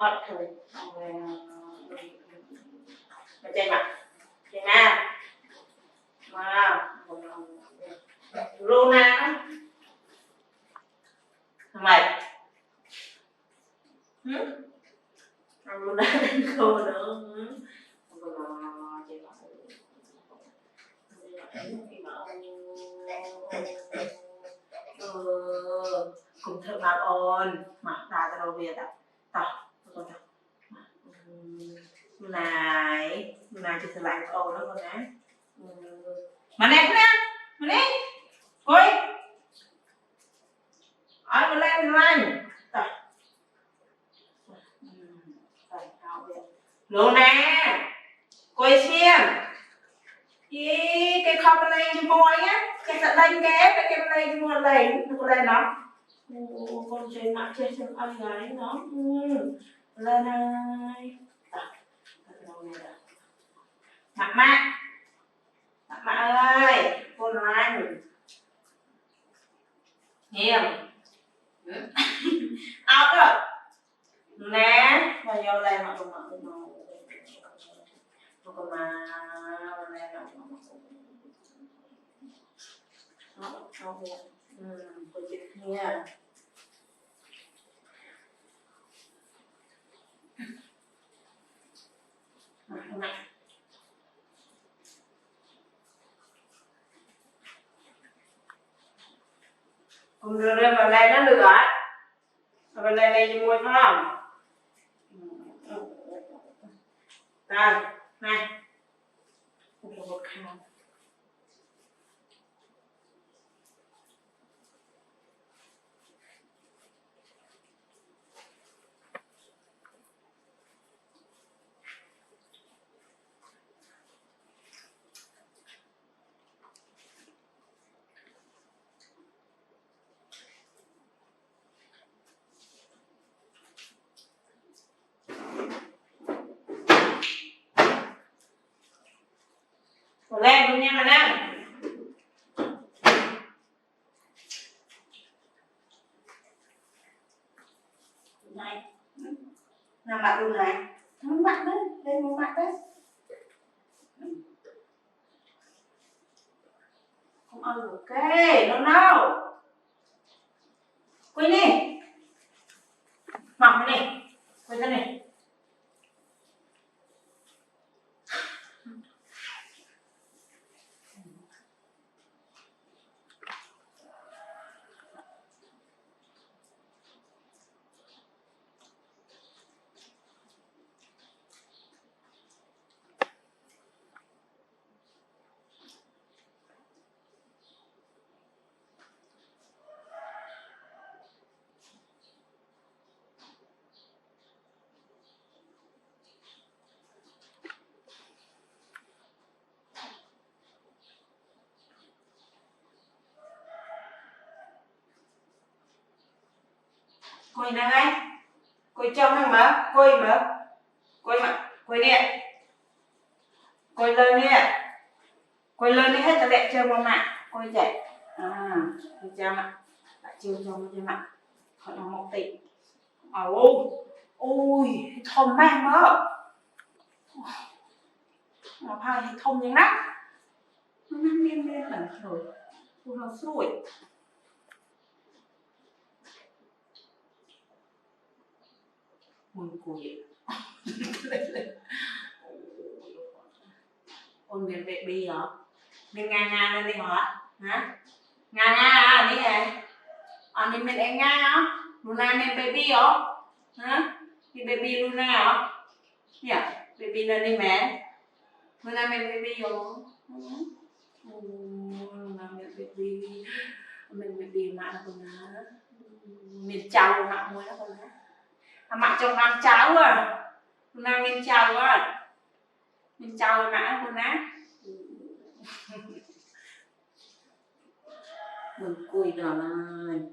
hot thôi mà chạy mặt chạy na mà Rona mày Rona cô nữa cùng thợ bà ôn mà ta ra đâu về ta tao này chỉ sẽ lại ôn đó con á mà nè coi ai mà lên lên luôn nè coi xem cái khóc lên cho môi á cái sợi lên cái lên cho môi lên nó con chơi mặt chơi xem ai gái nó lên này mặt ơi cô nói anh nghiêm áo rồi nè mà vô đây mà còn mà này nó không cô chị nha con đưa vào đây nó lửa vào đây mua không đây này một khăn lên luôn nha mà nam này làm mặt luôn này muốn mặt đấy lên một mặt đấy không ăn được cái đâu quên đi mỏng này quên ra này coi nè anh coi trong hàng mà coi nè coi lên đi hết cho đẹp chưa không ạ coi vậy đi cho mà lại chưa cho mà họ nó một tỷ ôi thông mang đó mà phai thông như nắp nó nắp đen là rồi nó sủi mừng cùi con miền vệ bì hả miền nga lên đi hả hả nga đi này đi miền em nga hả Luna miền baby hả hả đi baby Luna hả dạ baby lên đi mẹ Luna miền baby hả Luna miền baby mà con hả miền chào mà mới nó con hả mặt trong năm cháu à Luna miền chào á mình chào mã con á mình cùi đó là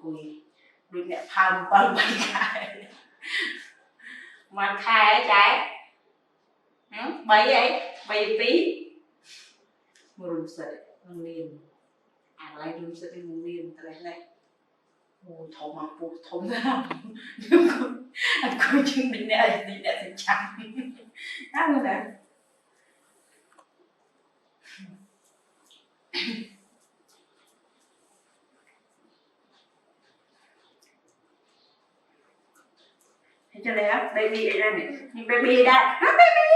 cùi đôi mẹ phàm con bánh khai mà khai á trái bấy ấy bấy tí một rùm sợi mừng liền lấy rùm sợi mừng liền tại này 오, 더 많고 더 많아. 그 지금 내가 참. 나는 나. 괜찮아요? 베이비 이러네. 베이비다. 베이비.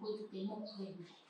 Ôi, cái mộc này